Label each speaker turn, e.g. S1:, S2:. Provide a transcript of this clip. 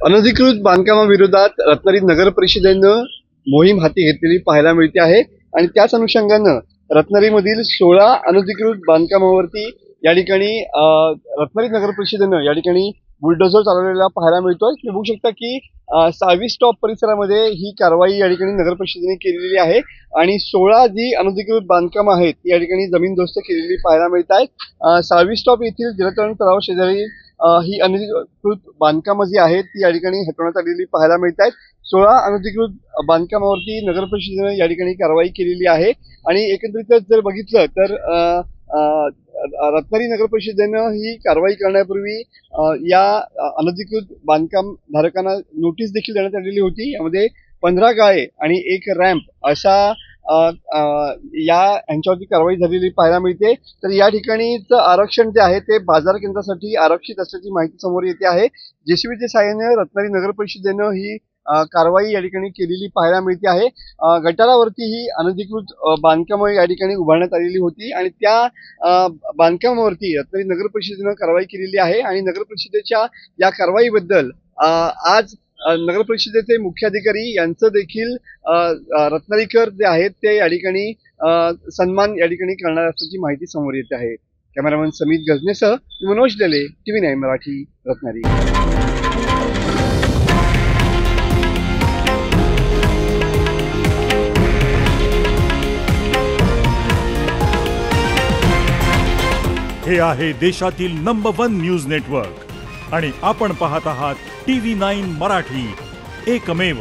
S1: अनधिकृत बांधकामाविरोधात रत्नागिरी नगर परिषदेनं मोहीम हाती घेतलेली पाहायला मिळते आहे आणि त्याच अनुषंगानं रत्नागिरीमधील 16 अनधिकृत बांधकामावरती या ठिकाणी रत्नागिरी नगर परिषदेनं या ठिकाणी बुलडोझर चालवलेला पाहायला मिळतोय। तुम्ही बघू शकता की 6वी स्टॉप परिसरामध्ये ही कारवाई या ठिकाणी नगर परिषदेने केलेली आहे आणि 16 जी अनधिकृत बांधकाम आहेत या ठिकाणी जमीनदोस्त केलेली पाहायला मिळत आहेत। 6वी स्टॉप येथील जलतरण तलाव शेजारी ही अनधिकृत बांधकामं जी आहेत ती या ठिकाणी हटवण्यात आलेली पाहायला मिळत आहेत। 16 अनधिकृत बांधकामावरती नगर परिषदेने या ठिकाणी कारवाई केलेली आहे आणि एकंदरीतच जर बघितलं तर रत्नागिरी नगर परिषदेनं ही कारवाई करण्यापूर्वी या अनधिकृत बांधकाम धारकांना नोटीस देखील देण्यात आलेली होती। यामध्ये 15 गाळे आणि 1 रॅम्प अशा यांच्यावरती कारवाई झालेली पाहायला मिळते। तर या ठिकाणीच आरक्षण जे आहे ते बाजार केंद्रासाठी आरक्षित असल्याची माहिती समोर येते आहे। जेसीबीच्या सहाय्याने रत्नागिरी नगर परिषदेनं ही कारवाई या ठिकाणी केलेली पाहायला मिळते आहे। गटारावरती ही अनधिकृत बांधकामं या ठिकाणी उभारण्यात आलेली होती आणि त्या बांधकामावरती रत्नागिरी नगर परिषदेनं कारवाई केलेली आहे आणि नगर परिषदेच्या या कारवाईबद्दल आज नगर परिषदेचे मुख्याधिकारी यांचं देखील रत्नागिरीकर जे आहेत ते या ठिकाणी सन्मान या ठिकाणी करणार असल्याची माहिती समोर येते आहे। कॅमेरामन समीत गजनेसह मनोज लेले, TV9 मराठी, रत्नागिरी।
S2: हे आहे देशातील नंबर 1 न्यूज नेटवर्क आणि आपण पाहत आहात TV9 मराठी, एकमेव।